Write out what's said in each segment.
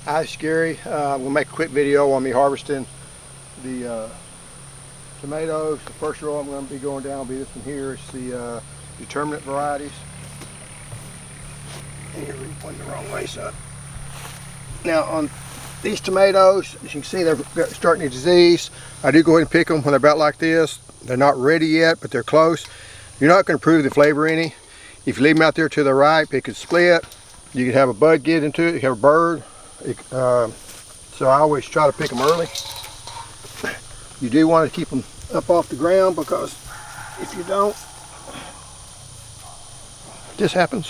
Hi, it's Gary. I'm going to make a quick video on me harvesting the tomatoes. The first row I'm going to be going down will be this one here. It's the determinate varieties. And you're pointing the wrong way, son. Now on these tomatoes, as you can see, they're starting to disease. I do go ahead and pick them when they're about like this. They're not ready yet, but they're close. You're not going to improve the flavor any. If you leave them out there till they're ripe, it could split. You could have a bug get into it. You have a bird. So I always try to pick them early. You do want to keep them up off the ground, because if you don't, this happens.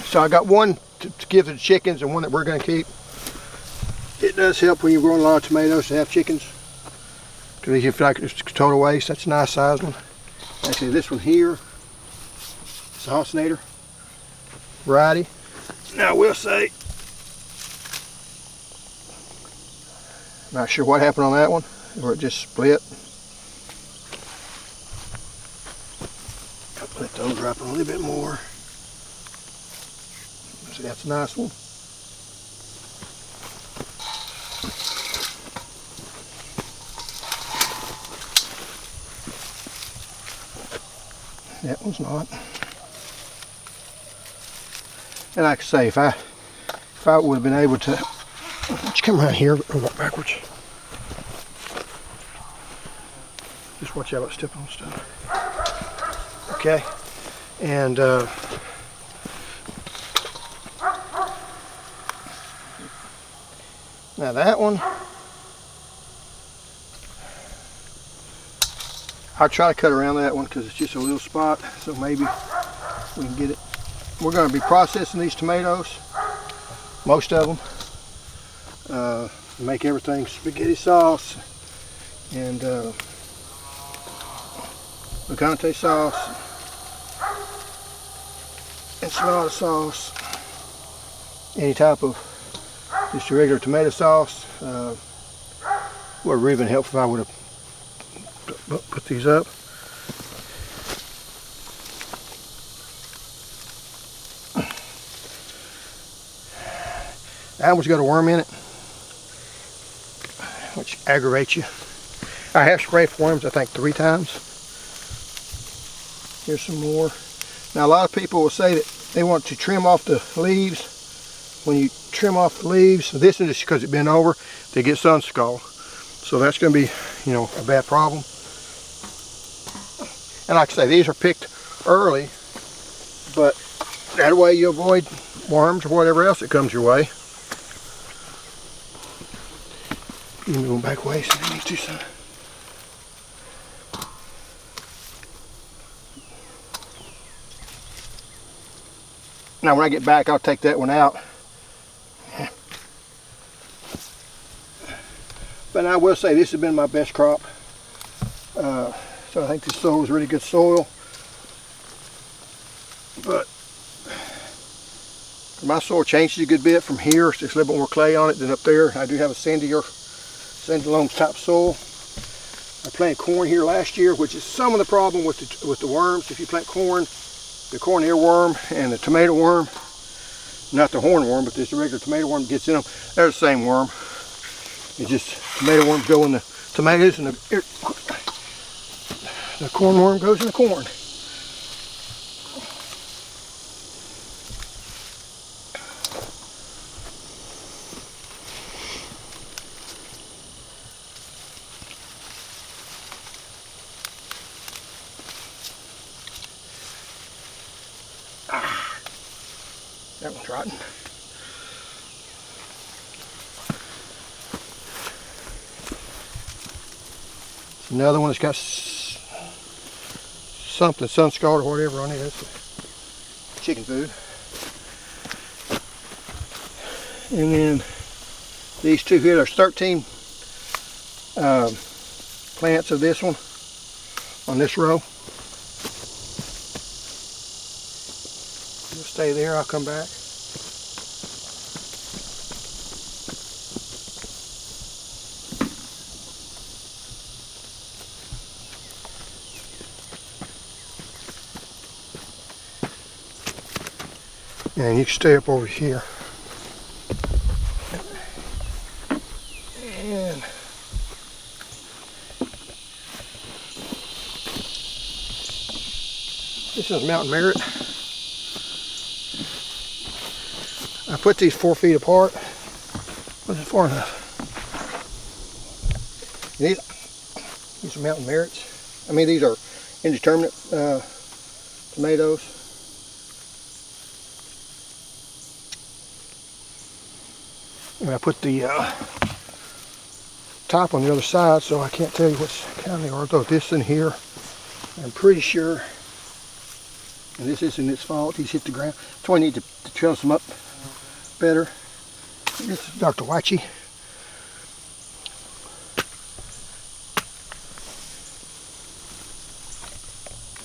So I got one to give to the chickens and one that we're going to keep. It does help when you're growing a lot of tomatoes to have chickens, because you feel like it's total waste. That's a nice size one. Actually, this one here is a Halcinator variety. Now I will say, not sure what happened on that one, or it just split. I'll let those drop a little bit more. See, that's a nice one. That one's not. And like I say, if I would have been able to, let's come around here or walk backwards. Just watch out about stepping on stuff. Okay, and now that one, I'll try to cut around that one because it's just a little spot, so maybe we can get it. We're going to be processing these tomatoes, most of them, make everything spaghetti sauce and picante sauce, enchilada sauce, any type of just a regular tomato sauce. Would have really been helpful if I would have put these up. That one's got a worm in it, which aggravates you. I have sprayed for worms, I think 3 times. Here's some more. Now a lot of people will say that they want to trim off the leaves. When you trim off the leaves, this is just because it's been over, they get sun scald. So that's going to be, you know, a bad problem. And like I say, these are picked early, but that way you avoid worms or whatever else that comes your way. You can go back ways if you need to, son. Now when I get back, I'll take that one out. But I will say this has been my best crop. So I think this soil is really good soil. But my soil changes a good bit from here. It's just a little bit more clay on it than up there. I do have a sandy loam type soil. I planted corn here last year, which is some of the problem with the worms. If you plant corn, the corn earworm and the tomato worm, not the hornworm, but just the regular tomato worm gets in them. They're the same worm. It's just tomato worms go in the tomatoes, and the corn worm goes in the corn. That one's rotten. Another one that's got something, sun scald or whatever on it. That's chicken food. And then these two here, there's 13 plants of this one on this row. You'll stay there, I'll come back. And you can stay up over here. And this is mountain merit. I put these 4 feet apart. Was it far enough? These are mountain merits. I mean, these are indeterminate tomatoes. And I put the top on the other side, so I can't tell you which kind they are. Though this in here, I'm pretty sure. And this isn't its fault. He's hit the ground. That's why I need to trellis them up better. This is Dr. Watchy.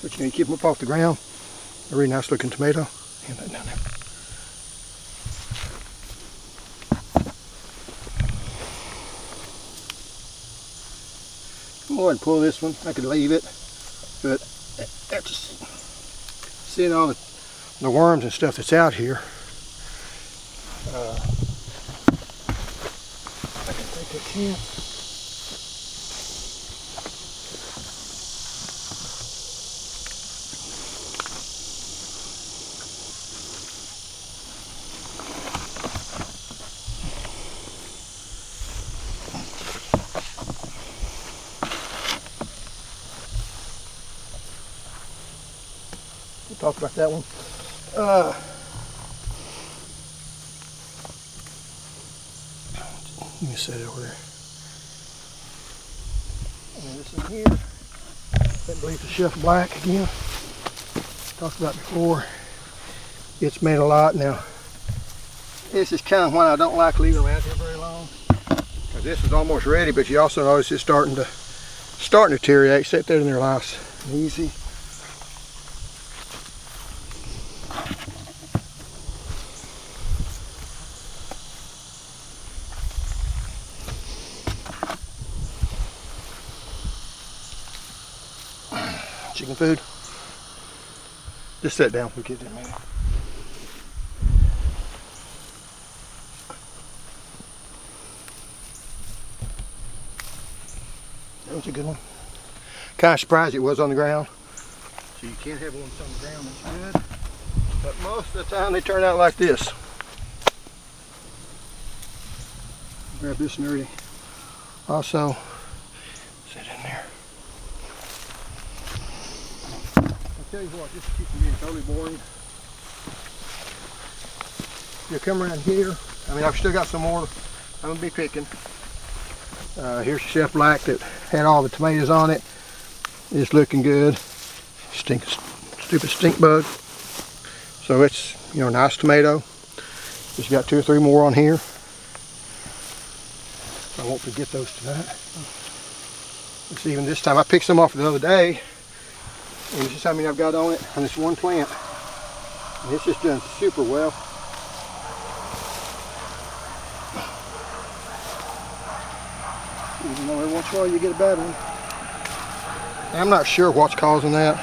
But you need to keep them up off the ground. A really nice looking tomato. Hand that down there. I'm going to go ahead and pull this one. I could leave it, but after seeing all the worms and stuff that's out here, I can take a chance. We'll talk about that one. You can set it over there. And this in here, I believe the Chef Black again. Talked about before. It's made a lot now. This is kind of why I don't like leaving them out here very long. Because this is almost ready, but you also notice it's starting to deteriorate. Sit there in their lives easy. Chicken food. Just sit down for a minute. That was a good one. Kind of surprised it was on the ground. So you can't have one that's on the ground that's good. But most of the time they turn out like this. Grab this nerdy. Also, sit in there. Tell you what, just to keep them being totally boring. You come around here. I mean, I've still got some more I'm gonna be picking. Here's the Chef Black that had all the tomatoes on it. It's looking good. Stupid stink bug. So it's, you know, nice tomato. Just got 2 or 3 more on here. I won't forget those tonight. Let's see, even this time I picked some off the other day. And this is how many I've got on it on this one plant. And it's just done super well. Even though every once in a while you get a bad one. And I'm not sure what's causing that,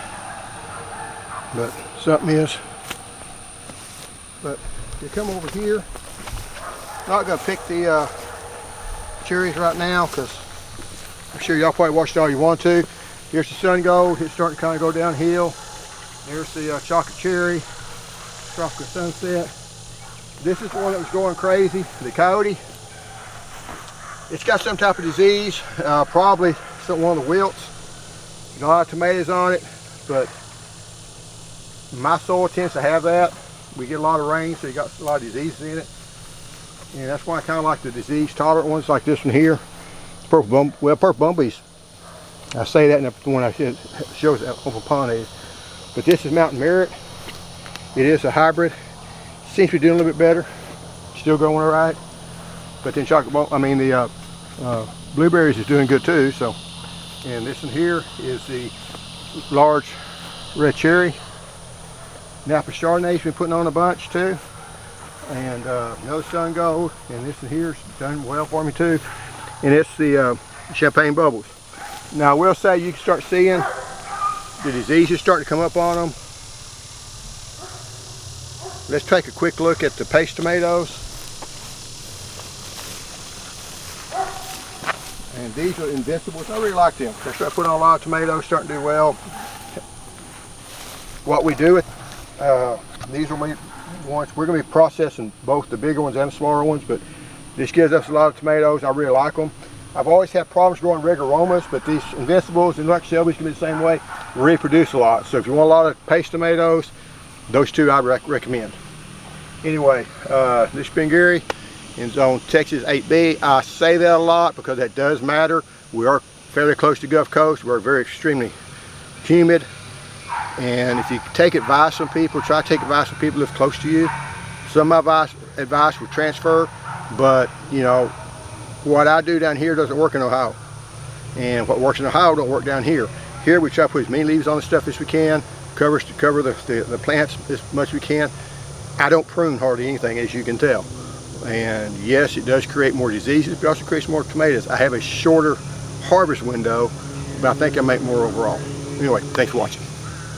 but something is. But you come over here, I'm not going to pick the cherries right now because I'm sure y'all probably watched it all you want to. Here's the sun gold, it's starting to kind of go downhill. There's the chocolate cherry, tropical sunset. This is the one that was going crazy, the Coyote. It's got some type of disease, probably one of the wilts. There's a lot of tomatoes on it, but my soil tends to have that. We get a lot of rain, so you got a lot of diseases in it. And that's why I kind of like the disease tolerant ones like this one here. Purple bumblebees. I say that in the one I shows that open pond is. But this is mountain merit. It is a hybrid. Seems to be doing a little bit better. Still going all right. But then the blueberries is doing good too. So, and this one here is the large red cherry. Napa Chardonnay's been putting on a bunch too. And no sun gold. And this one here's done well for me too. And it's the champagne bubbles. Now I will say you can start seeing the diseases starting to come up on them. Let's take a quick look at the paste tomatoes. And these are Invincibles. I really like them. They start putting on a lot of tomatoes, starting to do well. What we do with these are ones, we're going to be processing both the bigger ones and the smaller ones, but this gives us a lot of tomatoes. I really like them. I've always had problems growing red aromas, but these Invincibles, and like Shelby's going to be the same way, reproduce a lot. So if you want a lot of paste tomatoes, those two I recommend. Anyway, this has been Gary in Zone Texas 8B. I say that a lot because that does matter. We are fairly close to Gulf Coast. We're very extremely humid. And if you take advice from people, try to take advice from people who live close to you. Some of my advice will transfer, but you know, what I do down here doesn't work in Ohio. And what works in Ohio don't work down here. Here we try to put as many leaves on the stuff as we can, cover the plants as much as we can. I don't prune hardly anything, as you can tell. And yes, it does create more diseases, but it also creates more tomatoes. I have a shorter harvest window, but I think I make more overall. Anyway, thanks for watching.